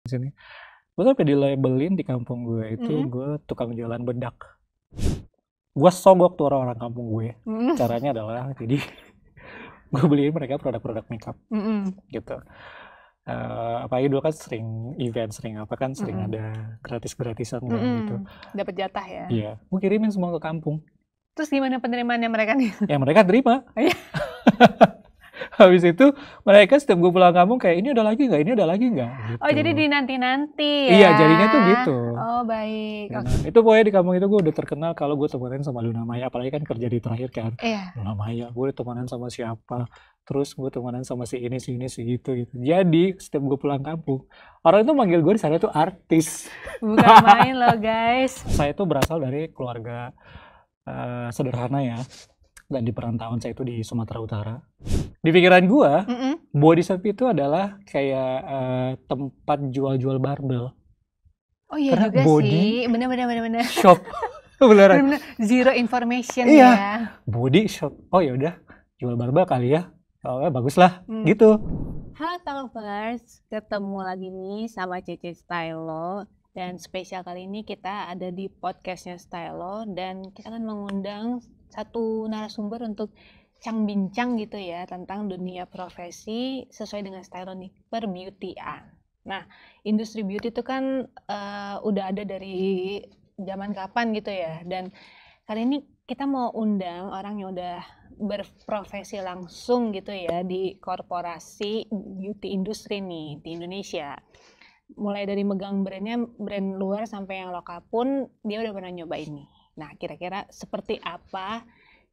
sini. Gue sampai dilabelin di kampung gue itu gue tukang jualan bedak. Gue sogok tuh orang-orang kampung gue. Caranya adalah jadi gue beliin mereka produk-produk makeup gitu. Apalagi dulu kan sering event, sering ada gratis-gratisan kan gitu. Dapat jatah ya. Iya, gue kirimin semua ke kampung. Terus gimana penerimaannya mereka nih? Ya mereka terima. Iya. Habis itu mereka setiap gue pulang kampung kayak ini udah lagi nggak, ini udah lagi nggak gitu. Oh jadi dinanti-nanti ya? Iya jadinya tuh gitu. Oh baik. Nah, itu pokoknya di kampung itu gue udah terkenal kalau gue temenan sama Luna Maya. Apalagi kan kerja di terakhir kan. Iya. Luna Maya, gue temenan sama siapa. Terus gue temenan sama si ini, si gitu. Jadi setiap gue pulang kampung, orang itu manggil gue di sana tuh artis. Bukan main loh guys. Saya tuh berasal dari keluarga sederhana ya. Dan di perantauan saya itu di Sumatera Utara. Di pikiran gue, body shop itu adalah kayak tempat jual-jual barbel. Oh iya karena juga body sih, bener. Shop, beneran. Zero information iya. Ya. Body shop, oh ya udah jual barbel kali ya. Oh bagus lah, gitu. Halo Talkers, ketemu lagi nih sama Cece Stylo. Dan spesial kali ini kita ada di podcastnya Stylo. Dan kita akan mengundang satu narasumber untuk bincang gitu ya tentang dunia profesi sesuai dengan Stylo nih, per-beautyan. Nah, industri beauty itu kan udah ada dari zaman kapan gitu ya. Dan kali ini kita mau undang orang yang udah berprofesi langsung gitu ya di korporasi beauty industri nih di Indonesia. Mulai dari megang brand luar sampai yang lokal pun dia udah pernah nyoba ini. Nah, kira-kira seperti apa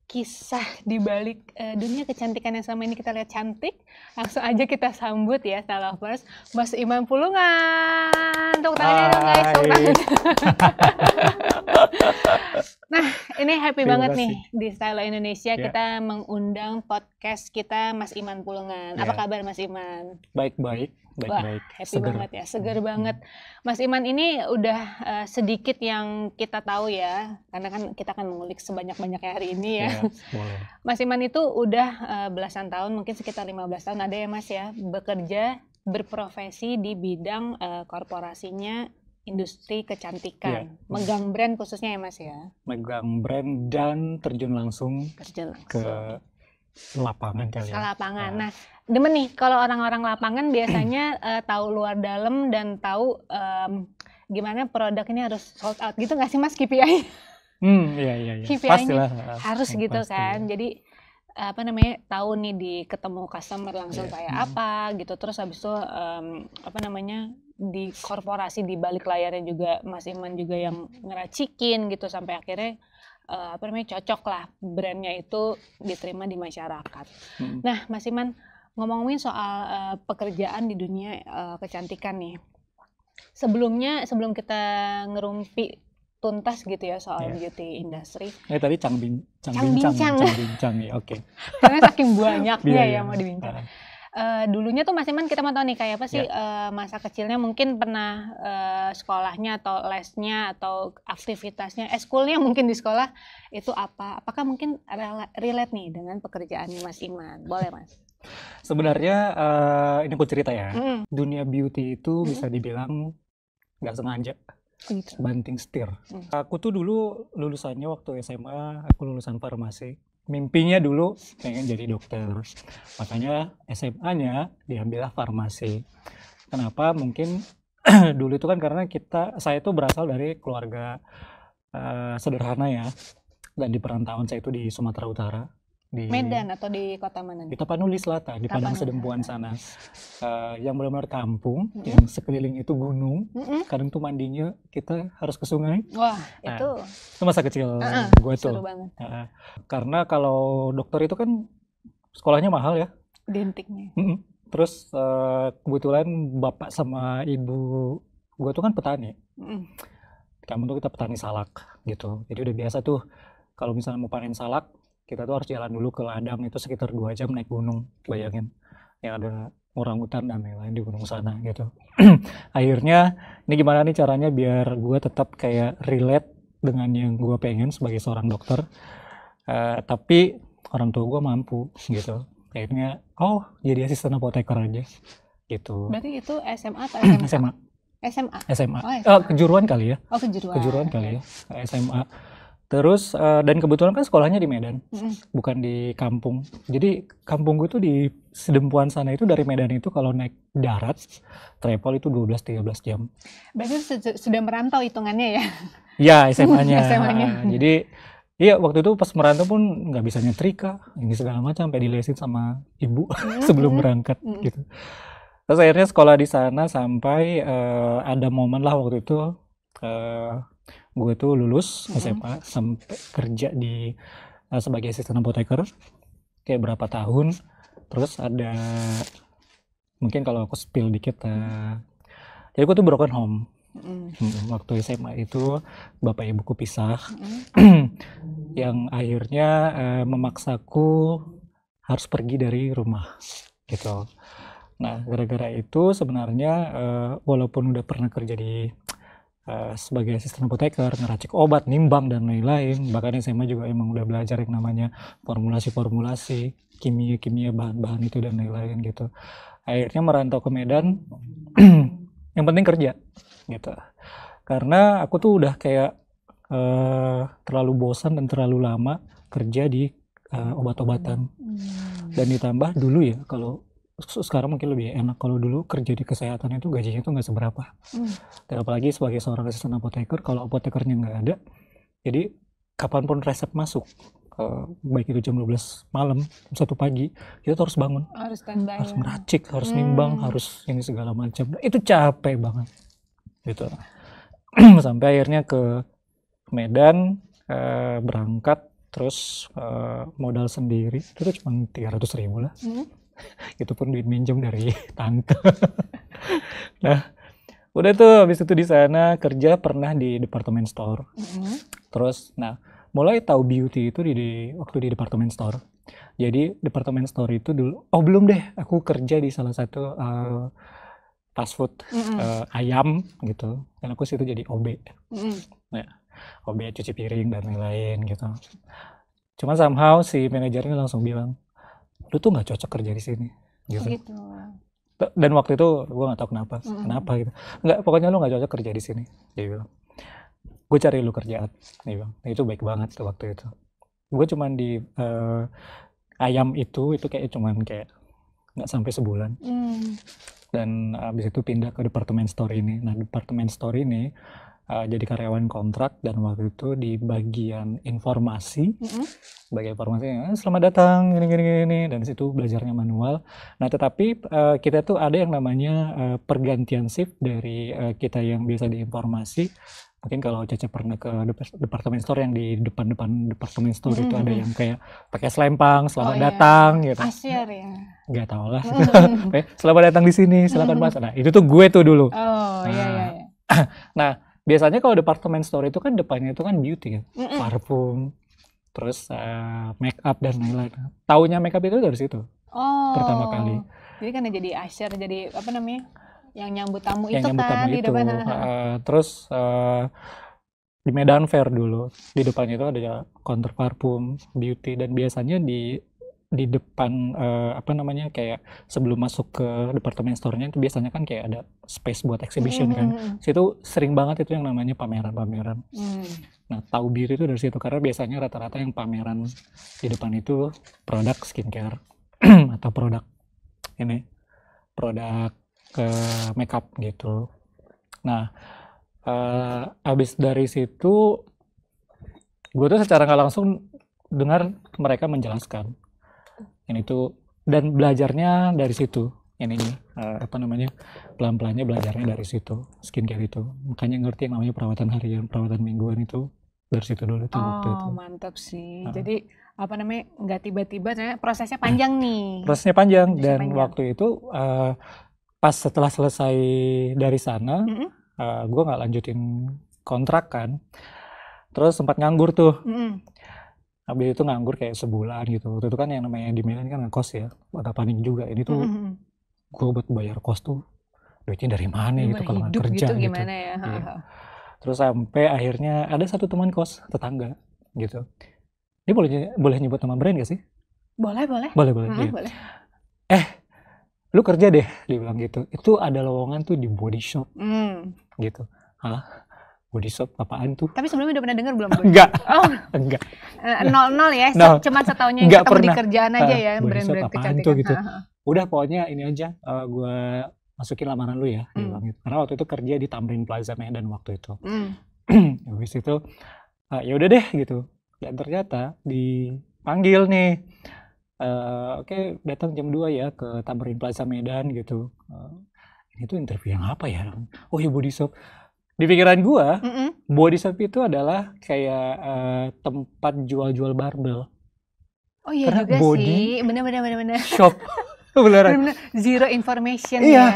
kisah di balik dunia kecantikan yang selama ini kita lihat cantik? Langsung aja kita sambut ya, Stylovers, Mas Iman Pulungan. Tepuk tangannya dong guys, tepuk tangan. Nah, ini happy banget nih di Stylo Indonesia kita mengundang podcast kita Mas Iman Pulungan. Apa kabar Mas Iman? Baik-baik. Wah, happy banget ya, seger banget. Mas Iman ini udah sedikit yang kita tahu ya, karena kan kita akan mengulik sebanyak-banyaknya hari ini ya. Boleh. Mas Iman itu udah belasan tahun, mungkin sekitar 15 tahun ada ya Mas ya, bekerja, berprofesi di bidang korporasinya industri kecantikan. Megang brand khususnya ya Mas ya? Megang brand dan terjun langsung ke lapangan kali ya. Lapangan. Nah, demen nih kalau orang-orang lapangan biasanya tahu luar dalam dan tahu gimana produk ini harus sold out gitu nggak sih Mas KPI? Iya. KPI-nya harus gitu kan. Jadi apa namanya tahu nih di ketemu customer langsung kayak apa gitu. Terus habis itu apa namanya di korporasi di balik layarnya juga Mas Iman juga yang ngeracikin gitu sampai akhirnya apa namanya cocok lah brandnya itu diterima di masyarakat. Nah Mas Iman ngomongin soal pekerjaan di dunia kecantikan nih. Sebelum kita ngerumpi tuntas gitu ya soal beauty industry. Tadi bincang ya, oke. Karena saking banyaknya ya mau dibincang. Dulunya tuh Mas Iman kita mau tahu nih kayak apa sih masa kecilnya mungkin pernah sekolahnya atau lesnya atau aktivitasnya eskulnya mungkin di sekolah itu apa? Apakah mungkin relate nih dengan pekerjaan Mas Iman? Boleh Mas? Sebenarnya ini aku cerita ya. Dunia beauty itu bisa dibilang nggak sengaja. Banting setir. Aku tuh dulu lulusannya waktu SMA, aku lulusan farmasi. Mimpinya dulu pengen jadi dokter. Makanya SMA-nya diambillah farmasi. Kenapa? Mungkin dulu itu kan karena saya tuh berasal dari keluarga sederhana ya. Dan di perantauan saya itu di Sumatera Utara. Di Medan atau di kota mana? Di Tapanuli Selatan, di Padang Sedempuan sana. Yang benar-benar kampung, yang sekeliling itu gunung. Kadang tuh mandinya kita harus ke sungai. Wah, itu masa kecil gue tuh. Seru banget. Karena kalau dokter itu kan sekolahnya mahal ya. Dentiknya. Terus kebetulan bapak sama ibu gue tuh kan petani. Kamu tuh kita petani salak gitu. Jadi udah biasa tuh kalau misalnya mau panen salak, kita tuh harus jalan dulu ke ladang itu sekitar 2 jam naik gunung, bayangin. Yang ada orangutan dan lain-lain di gunung sana gitu. Akhirnya ini gimana nih caranya biar gue tetap kayak relate dengan yang gue pengen sebagai seorang dokter. Tapi orang tua gue mampu gitu. Akhirnya jadi asisten apoteker aja gitu. Berarti itu SMA atau SMA? SMA? SMA. Oh, SMA. Kejuruan kali ya. Oh, kejuruan. Kejuruan kali ya, SMA. Terus dan kebetulan kan sekolahnya di Medan, bukan di kampung. Jadi kampung gue tuh di Sedempuan sana itu, dari Medan itu kalau naik darat, travel itu 12-13 jam. Berarti sudah merantau hitungannya ya? Ya, SMA-nya. SMA-nya. Jadi iya, waktu itu pas merantau pun nggak bisa nyetrika, ini segala macam, sampai dilesin sama ibu sebelum berangkat gitu. Terus akhirnya sekolah di sana sampai ada momen lah waktu itu gue tuh lulus SMA sampai kerja di sebagai asisten apoteker kayak berapa tahun. Terus ada, mungkin kalau aku spill dikit, jadi gue tuh broken home. Waktu SMA itu bapak ibuku pisah, yang akhirnya memaksaku harus pergi dari rumah gitu. Nah, gara-gara itu sebenarnya walaupun udah pernah kerja di sebagai asisten apoteker, ngeracik obat, nimbang dan lain-lain, bahkan SMA juga emang udah belajar yang namanya formulasi-formulasi, kimia-kimia, bahan-bahan itu dan lain-lain gitu. Akhirnya merantau ke Medan, yang penting kerja gitu. Karena aku tuh udah kayak terlalu bosan dan terlalu lama kerja di obat-obatan. Dan ditambah dulu ya, kalau sekarang mungkin lebih enak, kalau dulu kerja di kesehatan itu gajinya tuh nggak seberapa. Dan apalagi sebagai seorang asisten apoteker, kalau apotekernya nggak ada, jadi kapanpun resep masuk, baik itu jam 12 malam, jam 1 pagi, kita tuh harus bangun, harus standby, harus meracik, harus nimbang, harus ini segala macam. Itu capek banget gitu. Sampai akhirnya ke Medan, berangkat, terus modal sendiri itu tuh cuma 300.000 lah. Itu pun duit minjem dari tante. Nah, udah tuh habis itu di sana kerja pernah di department store. Terus nah, mulai tahu beauty itu waktu di department store. Jadi department store itu dulu, belum deh, aku kerja di salah satu fast food ayam gitu. Dan aku situ jadi OB. Nah, OB cuci piring dan lain-lain gitu. Cuma somehow si manajernya langsung bilang, lu tuh nggak cocok kerja di sini gitu. Dan waktu itu gue nggak tahu kenapa gitu. Nggak, pokoknya lu nggak cocok kerja di sini, dia bilang. Gue cari lu kerjaan, dia bilang. Nah, itu baik banget tuh waktu itu. Gue cuman di ayam itu kayak nggak sampai sebulan. Dan abis itu pindah ke department store ini. Nah, department store ini jadi karyawan kontrak, dan waktu itu di bagian informasi, bagian informasi, selamat datang, gini, dan situ belajarnya manual. Nah, tetapi kita tuh ada yang namanya pergantian shift dari kita yang biasa di informasi. Mungkin kalau Caca pernah ke departemen store, yang di depan departemen store itu ada yang kayak pakai selempang, selamat datang gitu. Asyar ya? Nggak tahu lah. Selamat datang di sini, silakan masuk. Nah, itu tuh gue tuh dulu. Iya. Nah, biasanya kalau departemen store itu kan depannya itu kan beauty kan, parfum, terus make up dan lain-lain. Taunya make up itu dari situ pertama kali. Jadi karena jadi usher, jadi apa namanya, yang nyambut tamu yang itu nyambut kan tamu di itu. depan. Terus di Medan Fair dulu, di depannya itu ada counter parfum, beauty, dan biasanya di depan apa namanya, kayak sebelum masuk ke departemen store-nya itu biasanya kan kayak ada space buat exhibition kan. Situ sering banget itu yang namanya pameran-pameran. Nah, tahu diri itu dari situ, karena biasanya rata-rata yang pameran di depan itu produk skincare atau produk makeup gitu. Nah, abis dari situ gue tuh secara nggak langsung dengar mereka menjelaskan ini tuh, dan belajarnya dari situ. Pelan-pelannya belajarnya dari situ, skincare itu. Makanya ngerti yang namanya perawatan harian, perawatan mingguan itu dari situ dulu tuh waktu itu. Mantap sih. Jadi apa namanya, nggak tiba-tiba, prosesnya panjang nih. Prosesnya panjang. Waktu itu pas setelah selesai dari sana, gue nggak lanjutin kontrak kan. Terus sempat nganggur tuh. Habis itu nganggur kayak sebulan gitu. Waktu itu kan yang namanya di Medan kan ngekos ya, agak panik juga. Ini tuh gue buat bayar kos tuh duitnya dari mana gitu kalau nggak kerja gitu. Gimana ya? Iya. Terus sampai akhirnya ada satu teman kos tetangga gitu. Ini boleh nyebut nama brand gak sih? Boleh. Iya. Boleh. lu kerja deh, dia bilang gitu. Itu ada lowongan tuh di body shop gitu. Hah? Body shop apaan tuh? Tapi sebelumnya udah pernah dengar belum? Enggak. Oh, Enggak. 0 ya, cuma setahunnya yang Enggak ketemu di pernah. kerjaan aja ya, Body shop brand-brand apaan kecantikan. tuh gitu. Udah pokoknya ini aja, gue masukin lamaran lu ya, dia bilang gitu. Karena waktu itu kerja di Tamrin Plaza Medan waktu itu. Habis itu ya udah deh gitu. Dan ternyata dipanggil nih. Oke, datang jam 2 ya ke Tamrin Plaza Medan gitu. Ini tuh interview yang apa ya? Oh ya body shop. Di pikiran gua, body shop itu adalah kayak tempat jual-jual barbel. Oh iya karena juga body sih, bener. shop. Beneran. Zero information Iya. ya.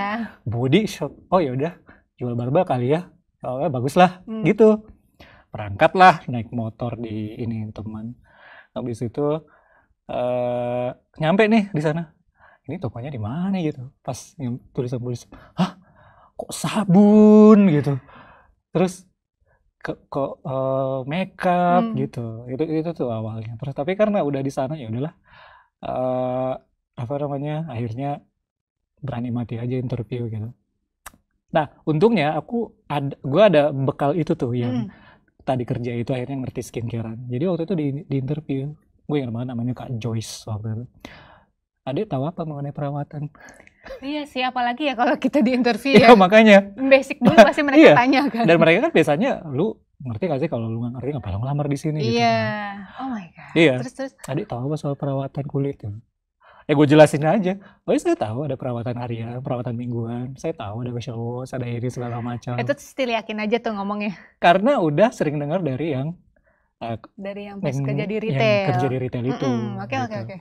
Body shop. Oh ya udah, jual barbel kali ya. Oh bagus lah, gitu. Berangkatlah naik motor di ini teman. Habis itu nyampe nih di sana. Ini tokonya di mana gitu. Pas tulisan body shop. Hah? Kok sabun gitu. Terus kok makeup gitu. Itu tuh awalnya. Terus tapi karena udah di sana ya udahlah. Apa namanya? Akhirnya berani mati aja interview gitu. Nah, untungnya gue ada bekal itu tuh yang tadi kerja itu akhirnya ngerti skincarean. Jadi waktu itu di interview, gue ingat banget namanya Kak Joyce waktu itu. Adik tahu apa mengenai perawatan? Iya sih, apalagi ya kalau kita di interview ya. Makanya. Basic dulu pasti mereka tanya kan. Dan mereka kan biasanya, lu ngerti gak sih kalau lu gak ngerti ngapain lu ngelamar di sini gitu. Iya. Oh my god. Iya. Terus. Adik tahu apa soal perawatan kulit? Ya gue jelasin aja. Oh saya tahu ada perawatan harian, perawatan mingguan. Saya tahu ada facial wash, ada iris segala macam. Itu still yakin aja tuh ngomongnya. Karena udah sering dengar dari yang pas kerja di retail. Yang kerja di retail itu. Oke.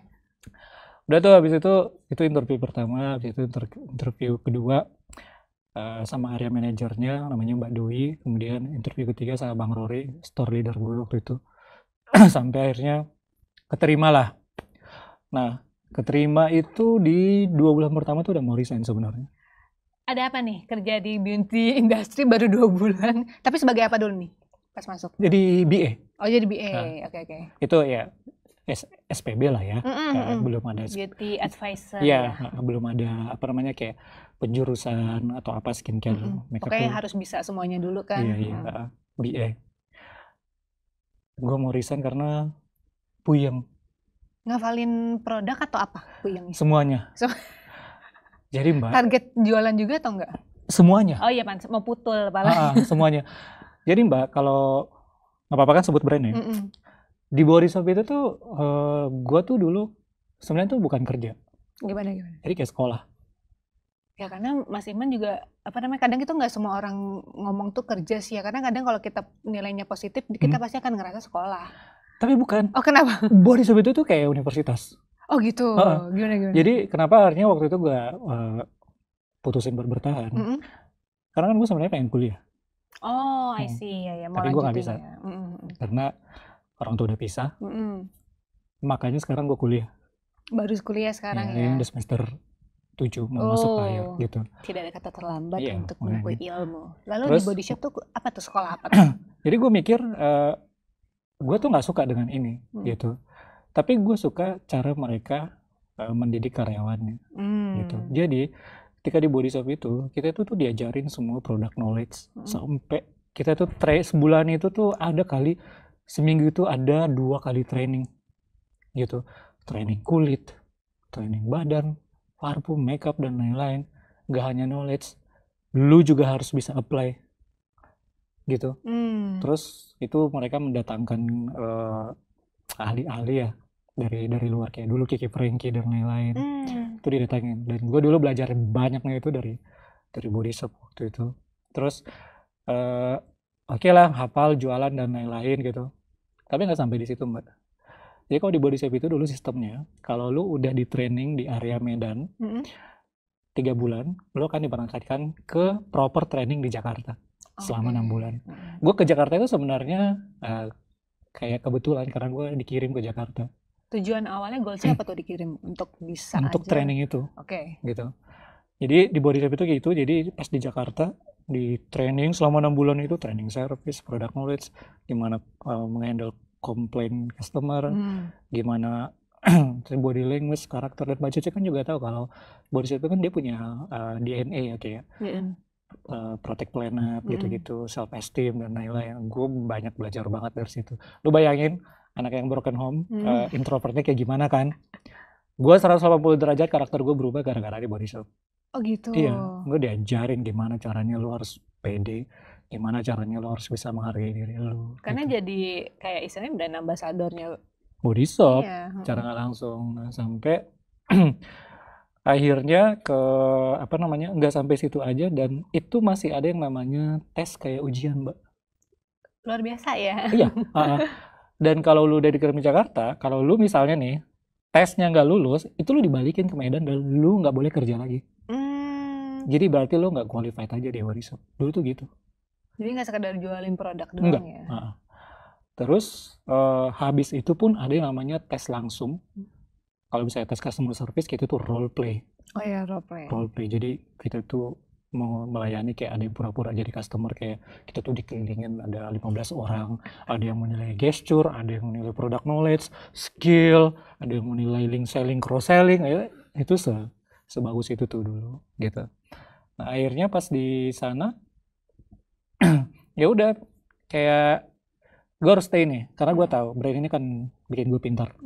Udah tuh habis itu interview pertama, habis itu interview kedua sama area manajernya namanya Mbak Dwi, kemudian interview ketiga sama Bang Rory, store leader gue waktu itu. Sampai akhirnya keterima lah. Nah, keterima itu di 2 bulan pertama tuh udah mau resign sebenarnya. Ada apa nih kerja di beauty industry baru 2 bulan? Tapi sebagai apa dulu nih pas masuk? Jadi BA. Oh jadi BA, oke. Itu ya SPB lah ya. Belum ada beauty advisor. Iya, belum ada apa namanya kayak penjurusan atau apa skincare, makeup. Pokoknya harus bisa semuanya dulu kan. Iya, BA. Gue mau resign karena puyeng. Ngafalin produk atau apa puyengnya? Semuanya. Jadi Mbak. Target jualan juga atau enggak? Semuanya. Oh iya Pan, mau putul malah. Semuanya. Jadi Mbak, kalau nggak apa-apa kan sebut brand ya. Di body shop itu tuh gue tuh dulu sebenarnya tuh bukan kerja. Gimana? Jadi kayak sekolah. Ya karena Mas Iman juga kadang itu nggak semua orang ngomong tuh kerja sih ya. Karena kadang kalau kita nilainya positif, kita pasti akan ngerasa sekolah. Tapi bukan. Oh kenapa? Body shop itu tuh kayak universitas. Oh gitu. Gimana? Jadi kenapa akhirnya waktu itu gue putusin bertahan? Karena kan gue sebenarnya pengen kuliah. Oh, I see. Ya, tapi gue nggak bisa. Karena orang tua udah pisah. Makanya sekarang gue kuliah. Baru kuliah sekarang ya? Udah semester 7 mau masuk akhir gitu. Tidak ada kata terlambat untuk menempuh ilmu. Lalu terus, di body shop tuh apa tuh, sekolah apa tuh? Jadi gue mikir gue tuh nggak suka dengan ini gitu. Tapi gue suka cara mereka mendidik karyawannya gitu. Jadi ketika di body shop itu kita tuh diajarin semua produk knowledge sampai kita tuh sebulan itu tuh ada kali seminggu itu ada 2 kali training gitu. Training kulit, training badan, parfum, makeup dan lain-lain. Gak hanya knowledge, lu juga harus bisa apply gitu. Terus itu mereka mendatangkan ahli-ahli ya dari luar kayak dulu Kiki Franky dan lain-lain. Itu didatangin. Dan gue dulu belajar banyaknya itu dari body shop waktu itu. Terus oke lah hafal jualan dan lain-lain gitu. Tapi nggak sampai di situ Mbak. Jadi kalau di body shop itu dulu sistemnya, kalau lu udah di training di area Medan 3 bulan, lu akan diberangkatkan ke proper training di Jakarta selama 6 bulan. Gue ke Jakarta itu sebenarnya kayak kebetulan karena gue dikirim ke Jakarta. Tujuan awalnya goalsnya apa tuh dikirim untuk bisa untuk aja? Training itu. Gitu. Jadi di body shop itu gitu. Jadi pas di Jakarta di training selama 6 bulan itu training service, product knowledge, gimana menghandle komplain customer, gimana Terus body language, karakter, dan Mbak Cece kan juga tahu kalau body shape itu kan dia punya DNA ya kayak protect planet gitu-gitu, self esteem dan lain-lain. Gue banyak belajar banget dari situ. Lu bayangin anak yang broken home, introvertnya kayak gimana kan? Gue 180 derajat karakter gue berubah gara-gara di body shop. Oh gitu. Iya, gue diajarin gimana caranya lu harus pede, gimana caranya lu harus bisa menghargai diri lu. Karena gitu. jadi kayak istilahnya brand ambassadornya Body shop, iya. cara nggak langsung. Nah, sampai akhirnya ke apa namanya, nggak sampai situ aja, dan itu masih ada yang namanya tes kayak ujian, Mbak. Luar biasa ya. Iya, dan kalau lu udah dikirim ke Jakarta, kalau lu misalnya nih tesnya nggak lulus, itu lu dibalikin ke Medan dan lu nggak boleh kerja lagi. Jadi berarti lu nggak qualified aja di body shop. Dulu tuh gitu. Jadi nggak sekedar jualin produk doang Enggak. ya. Terus habis itu pun ada yang namanya tes langsung. Kalau misalnya tes customer service, kita tuh role play. Oh ya, role play. Role play. Jadi kita tuh mau melayani kayak ada yang pura-pura jadi customer, kayak kita tuh dikelilingin ada 15 orang, ada yang menilai gesture, ada yang menilai product knowledge, skill, ada yang menilai link selling, cross selling, ya itu sebagus itu tuh dulu gitu. Nah, akhirnya pas di sana ya udah kayak gue harus stay nih karena gue tahu brand ini kan bikin gue pintar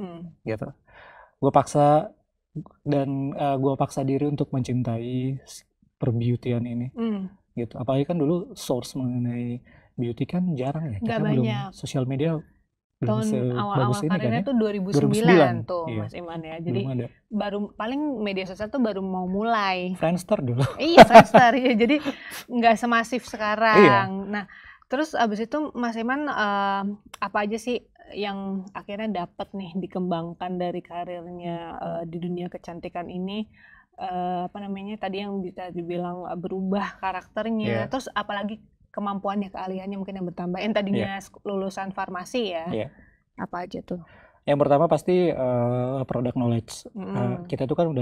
gitu. Gue paksa gue paksa diri untuk mencintai perbeautyan ini gitu. Apalagi kan dulu source mengenai beauty kan jarang ya, kita belum sosial media belum sebagus ini kan ya. Tahun awal-awal karirnya tuh 2009 tuh, iya. Mas Iman ya. Jadi baru paling media sosial tuh baru mau mulai. Friendster dulu. Iya, Friendster ya. Jadi nggak semasif sekarang. Iya. Nah, terus abis itu Mas Iman apa aja sih yang akhirnya dapat nih dikembangkan dari karirnya di dunia kecantikan ini? Apa namanya tadi yang bisa dibilang berubah karakternya, terus apalagi kemampuannya, keahliannya mungkin yang bertambah. Yang tadinya lulusan farmasi ya, apa aja tuh? Yang pertama pasti product knowledge. Kita tuh kan udah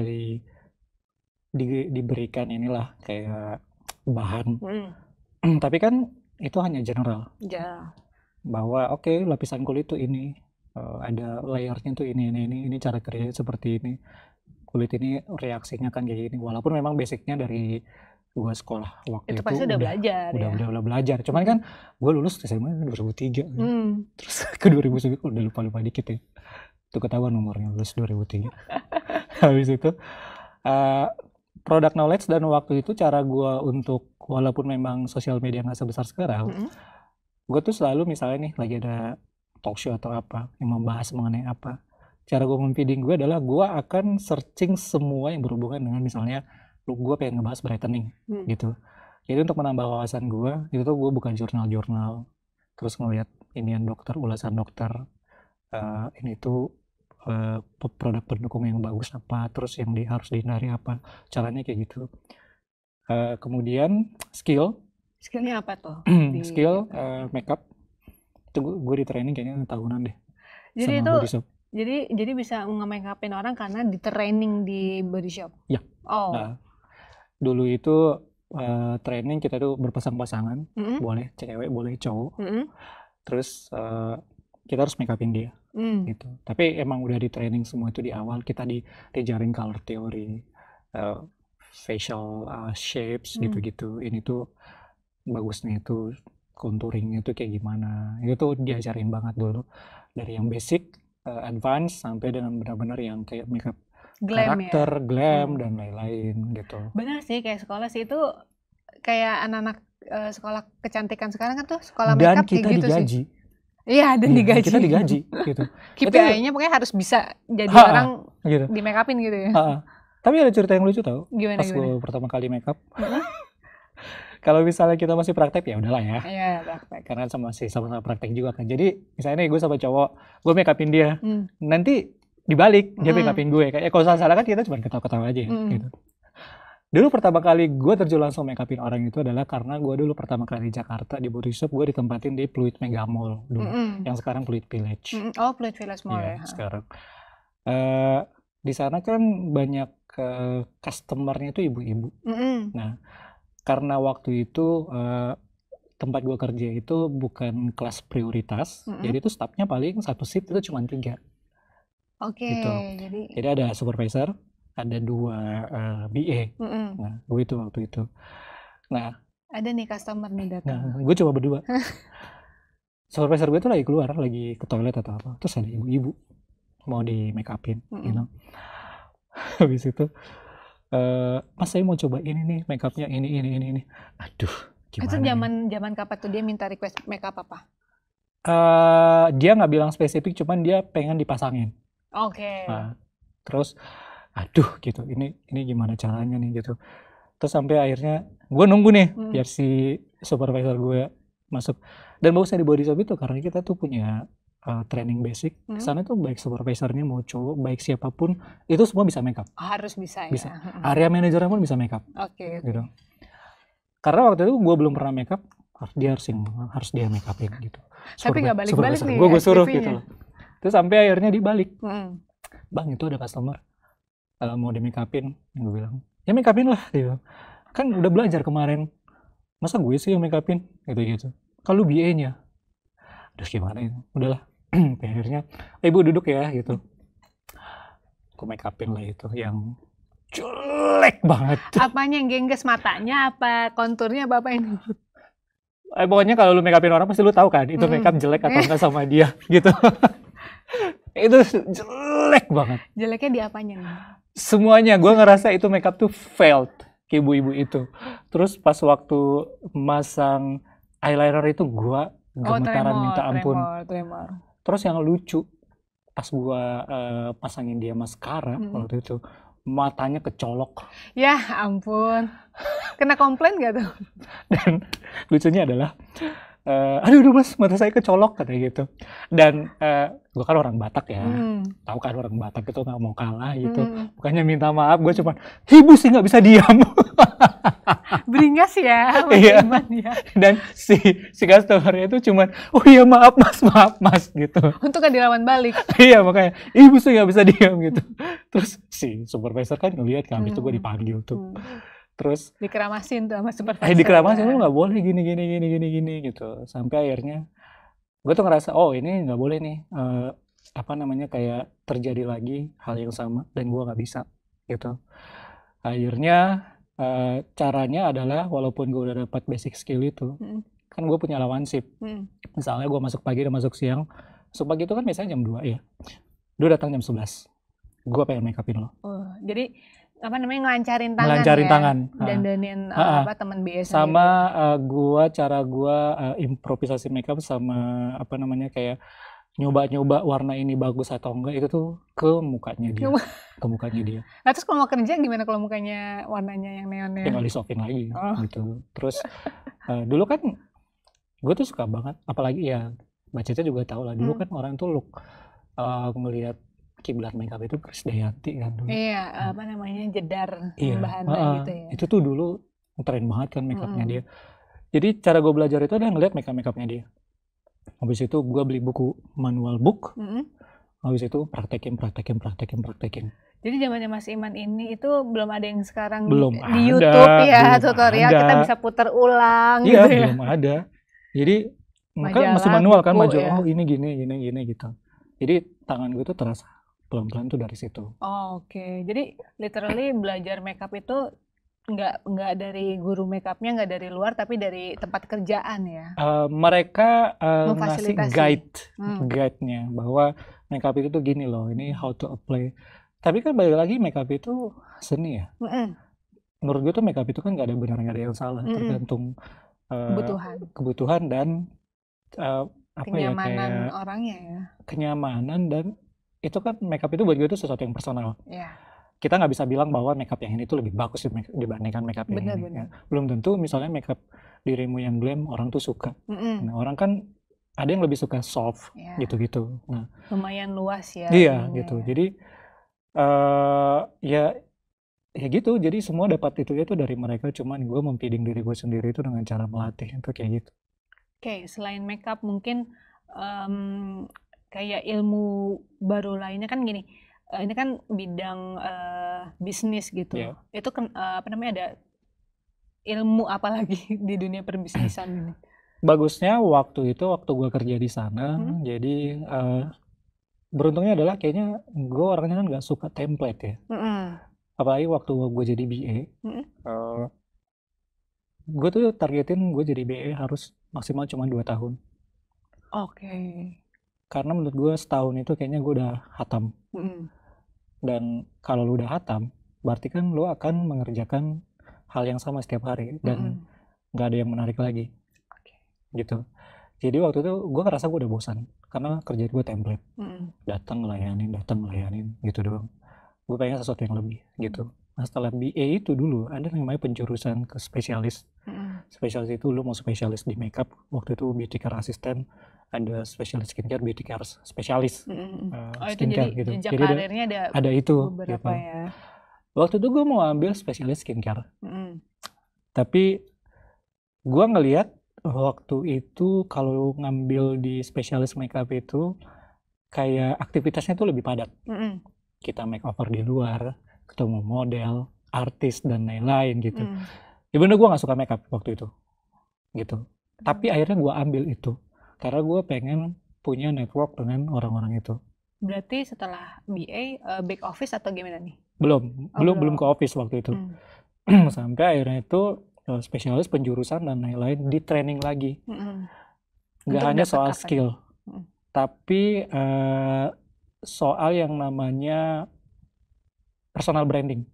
diberikan inilah kayak bahan, tapi kan itu hanya general. Bahwa oke, lapisan kulit tuh ini, ada layernya tuh ini cara kerjanya seperti ini. Kulit ini reaksinya kan kayak gini. Walaupun memang basicnya dari gua sekolah waktu itu pasti udah belajar udah belajar. Cuman kan gua lulus SMA 2003. Terus ke 2009 udah lupa dikit ya. Itu ketahuan nomornya, lulus 2003. Habis itu product knowledge, dan waktu itu cara gua untuk, walaupun memang sosial media nggak sebesar sekarang, gue tuh selalu misalnya nih lagi ada talk show atau apa yang membahas mengenai apa, cara gue memfeeding gue adalah gue akan searching semua yang berhubungan dengan misalnya gue pengen ngebahas brightening gitu. Jadi untuk menambah wawasan gue itu tuh gue buka jurnal-jurnal, terus ngeliat inian dokter, ulasan dokter, ini tuh produk pendukung yang bagus apa, terus yang harus dihindari apa, caranya kayak gitu. Kemudian skillnya apa tuh? Skill makeup itu gue di training kayaknya tahunan deh. Jadi sama itu jadi bisa nge-makeupin orang karena di training di body shop. Ya. Dulu itu training kita tuh berpasang-pasangan, boleh cewek boleh cowok. Terus kita harus makeupin dia gitu. Tapi emang udah di training semua itu di awal, kita diajarin color theory, facial shapes gitu-gitu. Ini tuh bagusnya itu contouringnya tuh kayak gimana, itu tuh diajarin banget dulu, dari yang basic, advance, sampai dengan benar-benar yang kayak makeup karakter, glam dan lain-lain gitu. Benar sih, kayak sekolah sih itu kayak anak-anak sekolah kecantikan sekarang kan tuh sekolah makeup kayak gitu sih. Dan kita digaji. Iya, dan digaji. Kita digaji gitu. KPI-nya pokoknya harus bisa jadi orang gitu. Di makeupin gitu ya. Tapi ada cerita yang lucu tau. Gimana? Gue pertama kali makeup. Kalau misalnya kita masih praktek ya udahlah ya. Iya, praktek. Karena sama-sama praktek juga kan. Jadi misalnya nih gue sama cowok, gue makeupin dia. Nanti dibalik dia makeupin gue. Kayak kalau salah kan kita cuma ketawa-ketawa aja gitu. Dulu pertama kali gue terjun langsung makeupin orang itu adalah karena gue dulu pertama kali di Jakarta di body shop, gue ditempatin di Pluit Mega Mall dulu. Yang sekarang Pluit Village. Oh, Pluit Village Mall ya. Sekarang. Di sana kan banyak customernya itu ibu-ibu. Nah, karena waktu itu tempat gue kerja itu bukan kelas prioritas, jadi itu staffnya paling satu shift itu cuma 3. Oke, gitu. Jadi ada supervisor, ada 2 BA. Nah, gue itu waktu itu. Nah, ada nih customer nih datang. gue coba berdua. Supervisor gue tuh lagi keluar, lagi ke toilet atau apa. Terus ada ibu-ibu mau di make upin, gitu. Habis itu, Mas saya mau coba ini nih, make upnya ini. Aduh, Itu gimana? zaman kapan tuh dia minta request make up apa? Dia nggak bilang spesifik, cuman dia pengen dipasangin. Oke. Nah, terus, aduh gitu, ini gimana caranya nih gitu. Terus sampai akhirnya gue nunggu nih biar si supervisor gue masuk. Dan bagusnya di body shop itu karena kita tuh punya training basic. Sana tuh baik supervisornya mau cowok, baik siapapun itu semua bisa make up. Harus bisa ya. Bisa. Area manajernya pun bisa make up. Oke. Gitu. Karena waktu itu gue belum pernah make up, dia harus dia make upin gitu. Tapi nggak balik-balik nih. Gue suruh gitu loh. Terus sampai akhirnya dibalik. Bang itu ada customer mau di make upin, gue bilang ya make upin lah gitu. Kan udah belajar kemarin, masa gue sih yang make upin gitu. Kalau BA-nya, aduh gimana ya, udahlah. Akhirnya ibu duduk ya gitu. Aku make upin lah itu yang jelek banget. Apanya yang gengges, matanya apa konturnya apa ini? Pokoknya kalau lu make upin orang pasti lu tahu kan itu make up jelek atau enggak sama dia gitu. Itu jelek banget. Jeleknya di apanya nih? Semuanya, gue ngerasa itu makeup tuh failed ke ibu-ibu itu. Terus pas waktu masang eyeliner itu gue gemetaran minta ampun. Tremor. Terus yang lucu, pas gue pasangin dia maskara waktu itu, matanya kecolok. Ya ampun, kena komplain gak tuh? Dan lucunya adalah, aduh mas mata saya kecolok katanya gitu. Dan gue kan orang Batak ya, tahu kan orang Batak itu nggak mau kalah gitu. Bukannya minta maaf, gue cuma ibu sih nggak bisa diam. Beringas ya, iya. Ya. Dan si customernya itu cuma oh iya maaf mas gitu. Untuk kan dilawan balik. Iya makanya ibu sih nggak bisa diam gitu. Terus si supervisor kan ngeliat kan, habis itu gue dipanggil tuh. Terus dikeramasin tuh sama supervisor. Dikeramasin lu nggak boleh gini gitu. Sampai akhirnya gue tuh ngerasa oh ini nggak boleh nih kayak terjadi lagi hal yang sama dan gue nggak bisa gitu. Akhirnya caranya adalah walaupun gue udah dapat basic skill itu, kan gue punya lawan shift. Misalnya gue masuk pagi dan masuk siang. Masuk pagi itu kan biasanya jam 2 ya. Dia datang jam 11. Gue pengen make upin lo. Jadi ngelancarin tangan ngelancarin ya? Tangan. Dandanin teman BS sama cara gue improvisasi makeup sama kayak nyoba warna ini bagus atau enggak itu tuh ke mukanya dia. Nah terus kalau mau kerja gimana kalau mukanya warnanya yang neonnya? Tinggal disokin lagi gitu. Terus dulu kan gue tuh suka banget, apalagi ya Mbak Cece juga tahu lah dulu kan orang tuh ngelihat kiblat makeup itu Krisdayanti kan dulu. Iya, jedar bahannya gitu ya. Itu tuh dulu tren banget kan makeupnya dia. Jadi cara gue belajar itu adalah ngeliat makeupnya dia. Habis itu gue beli buku manual book. Habis itu praktekin. Jadi zamannya Mas Iman ini itu belum ada yang sekarang belum di ada, YouTube ya tutorial ada. Kita bisa putar ulang. Iya gitu belum ada. Jadi kan masih manual kan maju ya. Oh ini gini gitu. Jadi tangan gue tuh terasa pelan-pelan tuh dari situ. Oke. Jadi literally belajar makeup itu nggak dari guru makeupnya, nggak dari luar, tapi dari tempat kerjaan ya. Mereka ngasih guide-nya bahwa makeup itu tuh gini loh, ini how to apply. Tapi kan balik lagi makeup itu seni ya. Menurut gue tuh makeup itu kan nggak ada benar nggak ada yang salah, tergantung kebutuhan dan kenyamanan orangnya ya. Kenyamanan dan itu kan makeup itu buat gue itu sesuatu yang personal. Yeah. Kita nggak bisa bilang bahwa makeup yang ini tuh lebih bagus dibandingkan makeup yang ini. Ya. Belum tentu misalnya makeup dirimu yang glam orang tuh suka. Nah, orang kan ada yang lebih suka soft gitu-gitu. Nah, lumayan luas ya. Iya gitu. Ya. Jadi ya gitu. Jadi semua dapat itu dari mereka. Cuman gue memfeeding diri gue sendiri itu dengan cara melatih itu kayak gitu. Oke, selain makeup mungkin kayak ilmu baru lainnya kan gini. Ini kan bidang bisnis gitu. Yeah. Itu kan ada ilmu apa lagi di dunia perbisnisan ini? Bagusnya waktu gue kerja di sana, jadi beruntungnya adalah kayaknya gue orangnya kan nggak suka template ya. Apalagi waktu gue jadi BA, gue tuh targetin gue jadi BA harus maksimal cuma 2 tahun. Oke. Karena menurut gue setahun itu kayaknya gue udah hatam. Dan kalau lu udah hatam, berarti kan lu akan mengerjakan hal yang sama setiap hari dan nggak ada yang menarik lagi. Gitu. Jadi waktu itu gue ngerasa gue udah bosan karena kerjaan gue template, datang ngelayanin gitu doang. Gue pengen sesuatu yang lebih gitu. Nah setelah BA itu dulu ada namanya penjurusan ke spesialis. Spesialis itu lu mau spesialis di makeup, waktu itu beauty care assistant, ada spesialis skincare, beauty care spesialis skincare itu gitu. Jadi karirnya ada itu beberapa gitu. ya. Waktu itu gue mau ambil spesialis skincare, tapi gue ngelihat waktu itu kalau ngambil di spesialis makeup itu kayak aktivitasnya tuh lebih padat. Kita makeover di luar, ketemu model, artis dan lain-lain gitu. Ya bener gue nggak suka makeup waktu itu, gitu. Tapi akhirnya gue ambil itu karena gue pengen punya network dengan orang-orang itu. Berarti setelah BA back office atau gimana nih? Belum ke office waktu itu. Sampai akhirnya itu spesialis penjurusan dan lain-lain di training lagi. Nggak hanya soal skill, tapi soal yang namanya personal branding.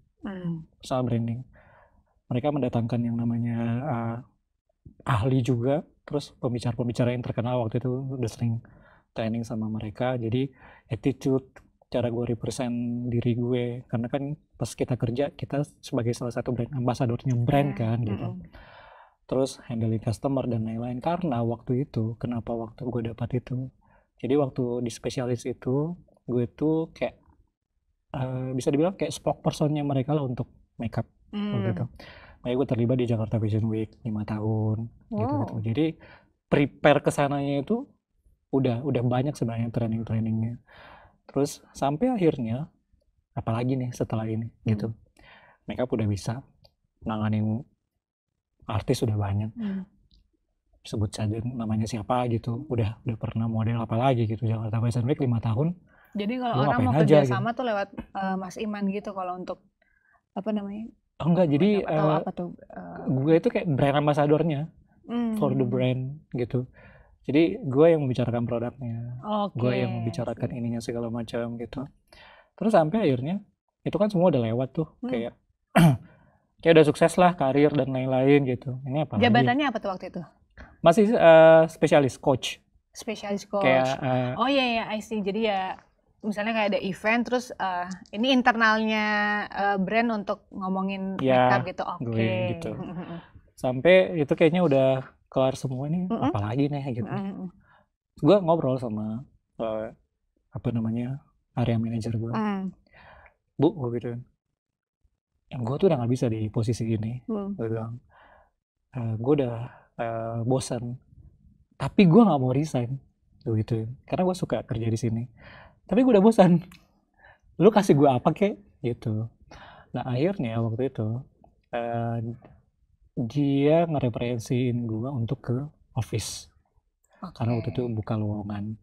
Personal branding. Mereka mendatangkan yang namanya ahli juga, terus pembicara-pembicara yang terkenal waktu itu udah sering training sama mereka. Jadi attitude, cara gue represent diri gue, karena kan pas kita kerja kita sebagai salah satu brand ambassadornya brand kan gitu. Terus handling customer dan lain-lain. Karena waktu itu, kenapa waktu gue dapat itu, jadi waktu di spesialis itu gue tuh kayak bisa dibilang kayak spokespersonnya mereka lah untuk makeup waktu itu. Makanya gue terlibat di Jakarta Fashion Week 5 tahun gitu. Jadi prepare kesananya itu udah banyak sebenarnya training-trainingnya. Terus sampai akhirnya apalagi nih setelah ini gitu, makeup udah bisa, nanganin artis udah banyak, sebut saja namanya siapa gitu, udah pernah model apalagi gitu, Jakarta Fashion Week 5 tahun. Jadi kalau orang mau kerja sama tuh lewat Mas Iman gitu kalau untuk apa namanya? Oh enggak, jadi apa tuh? Gue itu kayak brand ambassadornya for the brand gitu. Jadi gue yang membicarakan produknya, gue yang membicarakan ininya segala macam gitu. Terus sampai akhirnya itu kan semua udah lewat tuh, kayak udah sukses lah karir dan lain-lain gitu. Ini apa? Jabatannya apa tuh waktu itu? Masih spesialis coach. Spesialis coach. Kayak, oh iya, I see. Jadi ya misalnya kayak ada event terus ini internalnya brand untuk ngomongin makeup gitu. Oke. Gitu. Sampai itu kayaknya udah kelar semua nih, apalagi nih gitu. Gue ngobrol sama area manager gue. Bu, gitu. Yang gue tuh udah nggak bisa di posisi ini. Gue bilang, gue udah bosan. Tapi gue nggak mau resign, gitu. Karena gue suka kerja di sini. Tapi gue udah bosan. Lu kasih gue apa kek? Gitu. Nah akhirnya waktu itu dia ngereferensiin gue untuk ke office. Karena waktu itu buka lowongan.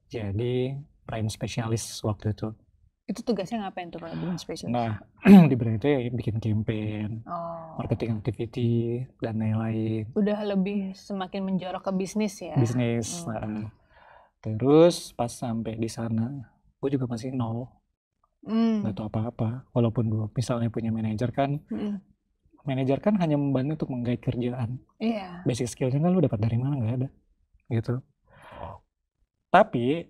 Jadi brand spesialis waktu itu. Itu tugasnya ngapain tuh kalau brand spesialis? Nah di brand itu ya bikin campaign, marketing activity dan lain-lain. Udah lebih semakin menjorok ke bisnis ya. Bisnis. Terus pas sampai di sana, gue juga masih nol, nggak tahu apa-apa. Walaupun gue misalnya punya manajer kan. Manajer kan hanya membantu untuk menggait kerjaan. Basic skillnya kan lu dapat dari mana, nggak ada gitu. Tapi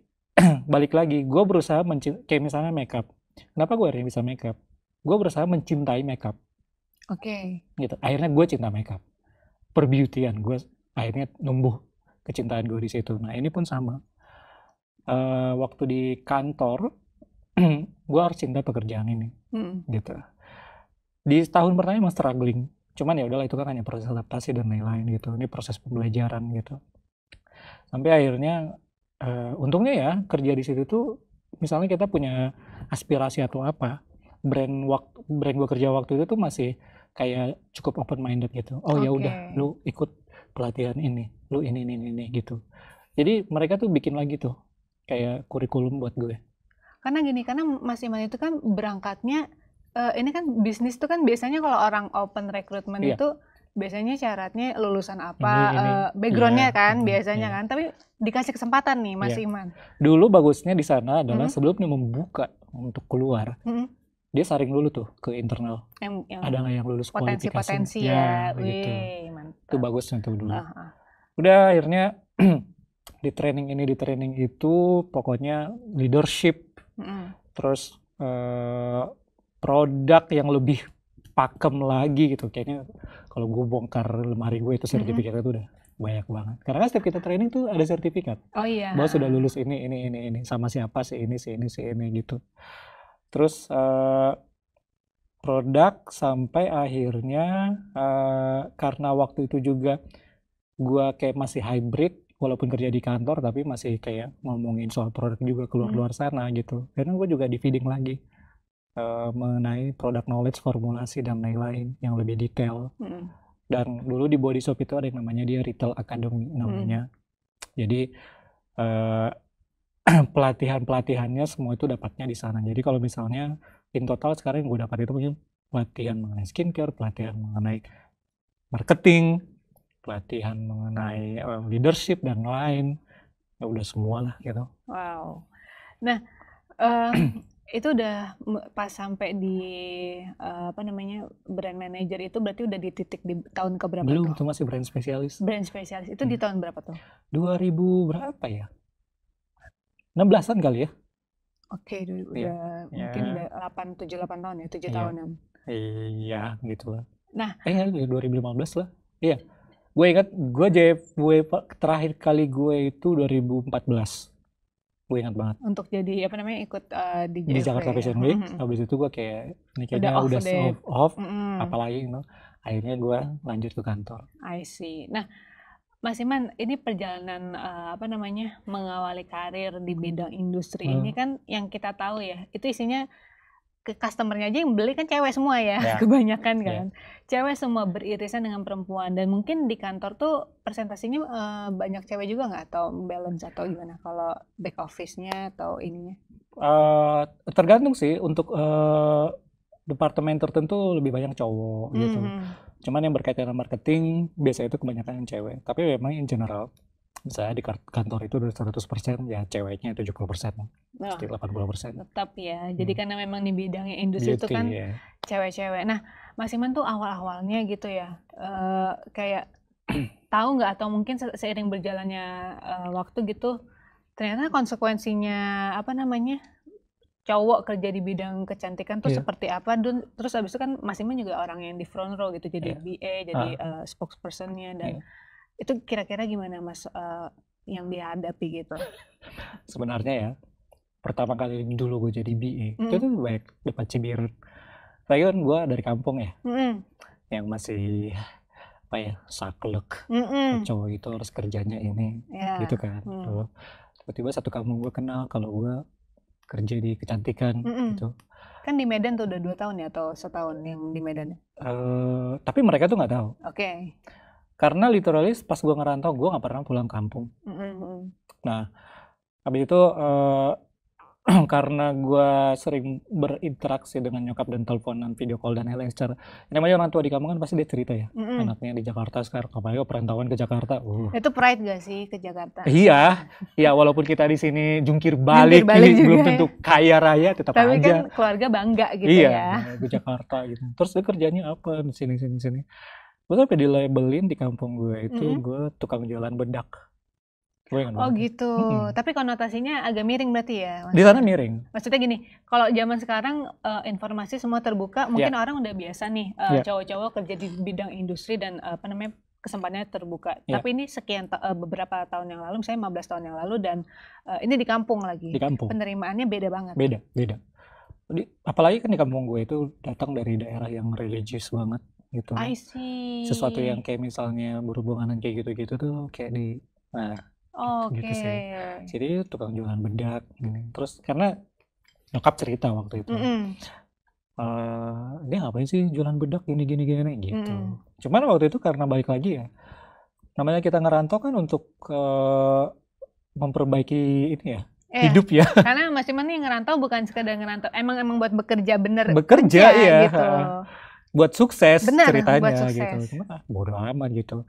balik lagi, gue berusaha kayak misalnya makeup. Kenapa gue akhirnya bisa makeup? Gue berusaha mencintai makeup. Gitu. Akhirnya gue cinta makeup. Perbeautyan gue akhirnya numbuh kecintaan gue di situ. Nah ini pun sama. Waktu di kantor, gue harus cinta pekerjaan ini. Gitu. Di tahun pertama emang struggling, cuman ya udahlah itu kan hanya proses adaptasi dan lain-lain gitu. Ini proses pembelajaran gitu. Sampai akhirnya untungnya ya kerja di situ tuh, misalnya kita punya aspirasi atau apa, brand gue kerja waktu itu tuh masih kayak cukup open minded gitu. Oh ya udah, lu ikut pelatihan ini, lu ini gitu. Jadi mereka tuh bikin lagi tuh kayak kurikulum buat gue. Karena gini, karena Mas Iman itu kan berangkatnya, ini kan bisnis tuh kan biasanya kalau orang open recruitment Iya. itu biasanya syaratnya lulusan apa, Ini, backgroundnya iya, kan biasanya iya. kan, tapi dikasih kesempatan nih Mas Iya. Iman. Dulu bagusnya di sana adalah Mm-mm. sebelum dia membuka untuk keluar, Mm-mm. dia saring dulu tuh ke internal. Yang Ada nggak yang lulus kualifikasi? potensi-potensi Ya, ya, gitu. wih Itu mantap. bagusnya tuh dulu. Ah. Udah akhirnya di training ini, di training itu, pokoknya leadership, Mm-mm. terus produk yang lebih pakem lagi gitu. Kayaknya kalau gue bongkar lemari gue itu sertifikatnya tuh udah banyak banget. Karena kan setiap kita training tuh ada sertifikat. Oh iya. Bahwa sudah lulus ini, sama siapa sih ini gitu. Terus produk sampai akhirnya karena waktu itu juga gue kayak masih hybrid, walaupun kerja di kantor tapi masih kayak ngomongin soal produk juga keluar sana gitu. Karena gue juga di feeding lagi mengenai product knowledge, formulasi dan lain-lain yang lebih detail. Dan dulu di Body Shop itu ada yang namanya dia Retail Academy namanya. Jadi pelatihan-pelatihannya semua itu dapatnya di sana. Jadi kalau misalnya in total sekarang yang gue dapat itu mungkin pelatihan mengenai skincare, pelatihan mengenai marketing, pelatihan mengenai leadership dan lain. Ya udah semua lah gitu. Wow. Nah, itu udah pas sampai di brand manager itu berarti udah di titik di tahun keberapa? Belum, itu masih brand spesialis. Brand spesialis itu di tahun berapa tuh? 2000 berapa ya? 16-an kali ya? Oke, udah mungkin udah 7-8 tahun ya, 7 tahunan. Iya, gitu lah. Nah, 2015 lah. Iya. Gue ingat terakhir kali gue itu 2014. Gue ingat banget. Untuk jadi ikut di Jakarta Fashion Week. Habis itu gue kayak ini kayaknya udah off. Apalagi akhirnya gue lanjut ke kantor. I see. Nah, Mas Iman, ini perjalanan mengawali karir di bidang industri ini kan yang kita tahu ya, itu isinya ke customernya aja yang beli kan cewek semua ya, kebanyakan kan. Cewek semua beririsan dengan perempuan, dan mungkin di kantor tuh presentasinya banyak cewek juga nggak, atau balance atau gimana kalau back office-nya atau ininya? Tergantung sih, untuk departemen tertentu lebih banyak cowok gitu. Cuman yang berkaitan dengan marketing biasanya itu kebanyakan yang cewek. Tapi memang in general, misalnya di kantor itu dari 100% ya ceweknya 70%, pasti 80%. Tetap ya, jadi karena memang di bidangnya industri itu kan cewek-cewek. Nah, Mas Iman tuh awal-awalnya gitu ya, kayak tahu nggak, atau mungkin seiring berjalannya waktu gitu, ternyata konsekuensinya cowok kerja di bidang kecantikan tuh seperti apa. Terus abis itu kan Mas Iman juga orang yang di front row gitu, jadi BA, jadi spokesperson-nya, dan itu kira-kira gimana Mas yang dihadapi gitu? Sebenarnya ya, pertama kali dulu gue jadi BA, itu tuh banyak dapat cibiran. Lagi kan gue dari kampung ya, yang masih saklek, cowok itu harus kerjanya ini, gitu kan. Tiba-tiba satu kampung gue kenal kalau gue kerja di kecantikan gitu. Kan di Medan tuh udah 2 tahun ya, atau setahun yang di Medan? Tapi mereka tuh nggak tahu. Oke. Karena literally pas gue ngerantau, gue nggak pernah pulang kampung. Nah, habis itu karena gue sering berinteraksi dengan nyokap dan teleponan, video call dan lain-lain secara, namanya orang tua di kampung kan pasti dia cerita ya, anaknya di Jakarta sekarang, apalagi perantauan ke Jakarta. Itu pride gak sih ke Jakarta? Iya, walaupun kita di sini jungkir balik belum tentu kaya raya, tetap tapi aja. Tapi kan keluarga bangga gitu ya. Iya, ke Jakarta gitu. Terus dia kerjanya apa di sini. Gue sampai dilabelin di kampung gue itu gue tukang jualan bedak. Oh gitu. Tapi konotasinya agak miring berarti ya? Di sana miring. Maksudnya gini, kalau zaman sekarang informasi semua terbuka, mungkin orang udah biasa nih cowok-cowok kerja di bidang industri dan kesempatannya terbuka. Tapi ini beberapa tahun yang lalu, misalnya 15 tahun yang lalu, dan ini di kampung lagi. Di kampung. Penerimaannya beda banget. Beda. Apalagi kan di kampung gue itu datang dari daerah yang religius banget gitu. I see. Sesuatu yang kayak misalnya berhubungan kayak gitu-gitu tuh kayak di gitu sih. Jadi tukang jualan bedak gini. Terus karena nyokap cerita waktu itu, dia ngapain sih jualan bedak gini gitu. Cuman waktu itu karena balik lagi ya, namanya kita ngerantau kan untuk memperbaiki ini ya, hidup ya. Karena Mas Iman nih ngerantau bukan sekedar ngerantau, emang buat bekerja bener. Bekerja ya, gitu. Buat sukses Bener, ceritanya buat sukses. gitu. Cuma bodo amat gitu.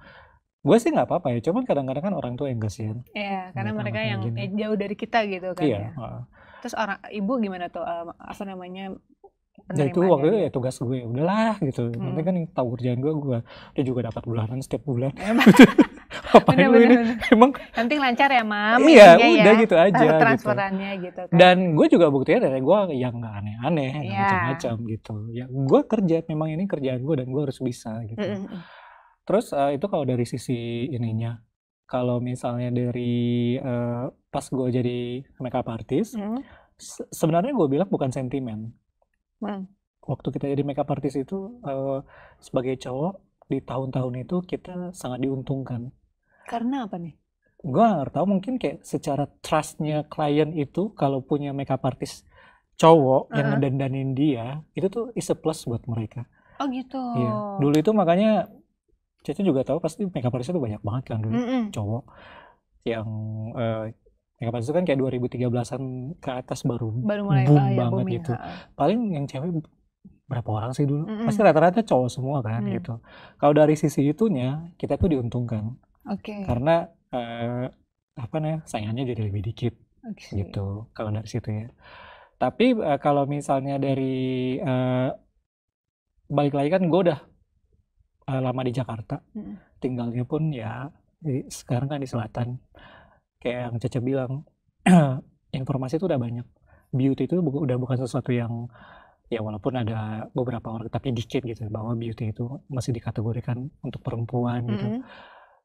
Gue sih nggak apa-apa ya, cuman kadang-kadang kan orang tua yang kasihan. Iya, karena mereka yang jauh dari kita gitu kan iya, ya. Terus ibu gimana tuh, apa namanya, ya itu waktu itu ya tugas gue, udahlah gitu. Nanti kan tahu kerjaan gue juga dapat bulanan setiap bulan. Apain lu ini? Emang nanti lancar ya, Mam. Iya, udah gitu aja transferannya gitu kan. Dan gue juga buktinya dari gue yang nggak aneh-aneh, nggak macam-macam gitu. Ya gue kerja, memang ini kerjaan gue dan gue harus bisa gitu. Terus itu kalau dari sisi ininya, kalau misalnya dari pas gue jadi makeup artist, sebenarnya gue bilang bukan sentimen. Waktu kita jadi makeup artist itu sebagai cowok di tahun-tahun itu kita sangat diuntungkan. Karena apa nih? Gue nggak tahu, mungkin kayak secara trustnya klien itu kalau punya makeup artist cowok yang ngedandanin dia, itu tuh is a plus buat mereka. Oh gitu. Iya. Dulu itu makanya Cece juga tahu pasti makeup artist itu banyak banget kan dulu cowok yang makeup artist itu kan kayak 2013-an ke atas baru mulai boom banget gitu. Paling yang cewek berapa orang sih dulu? Pasti rata-rata cowok semua kan gitu. Kalau dari sisi itunya kita tuh diuntungkan. Karena apa namanya, saingannya jadi lebih dikit gitu kalau dari situ ya. Tapi kalau misalnya dari balik lagi kan gue udah lama di Jakarta, tinggalnya pun ya sekarang kan di selatan. Kayak yang Caca bilang, informasi itu udah banyak. Beauty itu udah bukan sesuatu yang ya walaupun ada beberapa orang tapi dikit gitu bahwa beauty itu masih dikategorikan untuk perempuan gitu.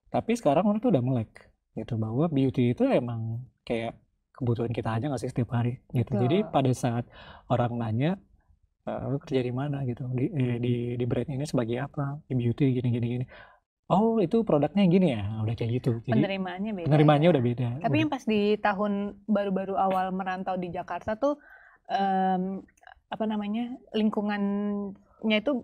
Tapi sekarang orang tuh udah melek gitu bahwa beauty itu emang kayak kebutuhan kita aja nggak sih setiap hari gitu. Jadi pada saat orang nanya lo kerja di mana gitu, di brand ini sebagai apa, di beauty gini. Oh itu produknya gini ya, udah kayak gitu. Jadi penerimaannya beda. Udah beda. Tapi yang pas di tahun baru-baru awal merantau di Jakarta tuh apa namanya, lingkungannya itu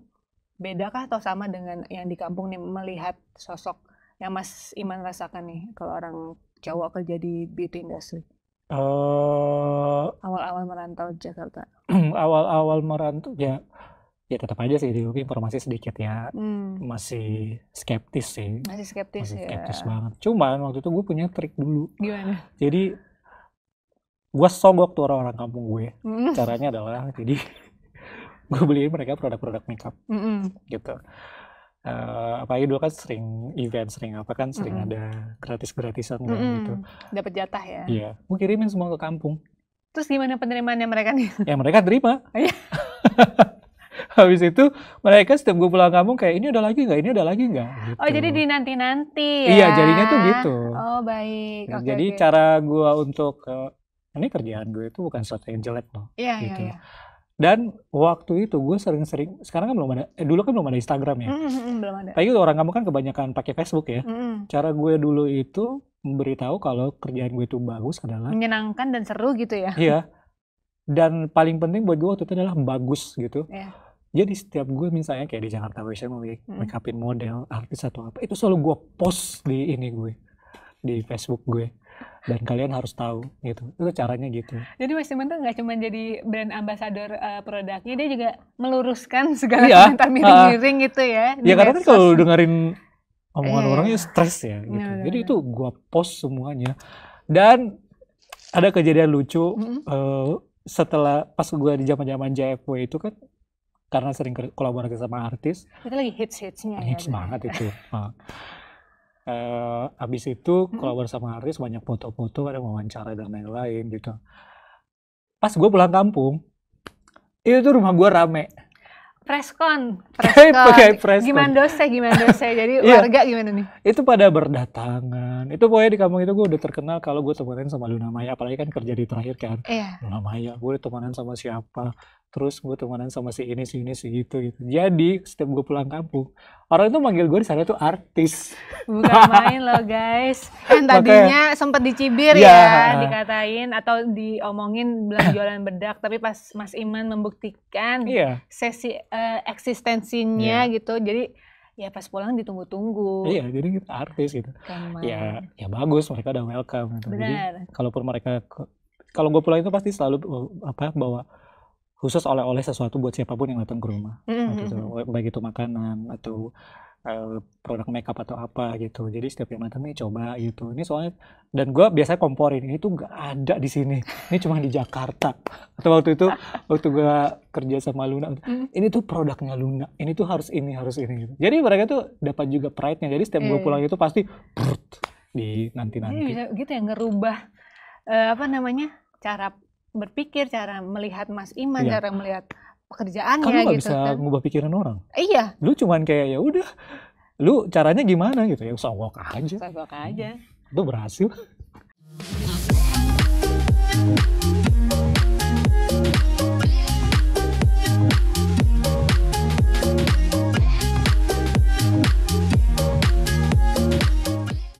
beda kah atau sama dengan yang di kampung nih, melihat sosok yang Mas Iman rasakan nih kalau orang cowok kerja di beauty industry? Awal-awal merantau di Jakarta. Awal-awal merantau ya tetap aja sih dulu informasi sedikit ya, masih skeptis sih. Masih skeptis banget. Cuman waktu itu gue punya trik dulu. Gimana? Jadi gue sogok tuh orang-orang kampung gue. Caranya adalah jadi gue beliin mereka produk-produk makeup gitu. Apalagi dulu kan sering event, sering ada gratis-gratisan gitu. Dapat jatah ya? Iya, gue kirimin semua ke kampung. Terus gimana penerimaannya mereka nih? Ya mereka terima. Habis itu mereka setiap gue pulang kampung kayak ini udah lagi nggak? Gitu. Oh jadi dinanti-nanti ya? Iya jadinya tuh gitu. Oh baik. Nah, jadi cara gue untuk ini kerjaan gue itu bukan sesuatu yang jelek loh. Iya gitu. Iya. Dan waktu itu gue sering-sering, sekarang kan belum ada, dulu kan belum ada Instagram ya. Belum ada. Tapi orang kamu kan kebanyakan pakai Facebook ya. Cara gue dulu itu memberitahu kalau kerjaan gue itu bagus adalah menyenangkan dan seru gitu ya. Iya. Dan paling penting buat gue waktu itu adalah bagus gitu. Iya. Jadi setiap gue misalnya kayak di Jakarta Fashion Week, make upin model, artis atau apa, itu selalu gue post di ini gue, di Facebook gue. Dan kalian harus tahu gitu, itu caranya gitu. Jadi Mas Iman tuh nggak cuma jadi brand ambassador produknya, dia juga meluruskan segala komentar miring-miring gitu ya. Ya karena kan kalau dengerin omongan orangnya stres ya gitu. Jadi itu gue post semuanya. Dan ada kejadian lucu setelah pas gue di zaman-zaman JFW itu kan, karena sering kolaborasi sama artis. Itu lagi hits-hitsnya ya. Hits banget itu. Abis itu kolaborasi sama artis, banyak foto-foto, ada wawancara dan lain-lain gitu. Pas gue pulang kampung, itu tuh rumah gue rame. Preskon. Gimana dosa. Jadi warga gimana nih? Itu pada berdatangan. Itu pokoknya di kampung itu gue udah terkenal kalau gue temenan sama Luna Maya. Apalagi kan kerja di terakhir kan. Iya. Luna Maya, gue temenan sama siapa. Terus gue temenan sama si ini, si gitu. Jadi setiap gue pulang kampung, orang itu manggil gue di sana tuh artis. Bukan main loh guys. Kan tadinya sempat dicibir ya, dikatain atau diomongin bilang jualan bedak. Tapi pas Mas Iman membuktikan sesi eksistensinya gitu, jadi ya pas pulang ditunggu-tunggu. Iya, jadi kita artis gitu. Ya bagus, mereka udah welcome gitu. Jadi kalaupun mereka kalau gue pulang itu pasti selalu bawa khusus oleh-oleh sesuatu buat siapapun yang datang ke rumah. Gitu. Baik itu makanan atau produk makeup atau apa gitu. Jadi setiap yang datang nih coba gitu. Ini soalnya, dan gue biasanya komporin, ini tuh nggak ada di sini. Ini cuma di Jakarta. Atau waktu gue kerja sama Luna, ini tuh produknya Luna. Ini tuh harus ini gitu. Jadi mereka tuh dapat juga pride-nya. Jadi setiap gue pulang itu pasti di nanti-nanti. Bisa gitu ya, ngerubah cara berpikir, cara melihat Mas Iman, cara melihat pekerjaannya kan lu gak gitu bisa kan. ngubah pikiran orang. Iya. Lu cuman kayak ya udah, lu caranya gimana gitu ya, sogok aja. Itu berhasil.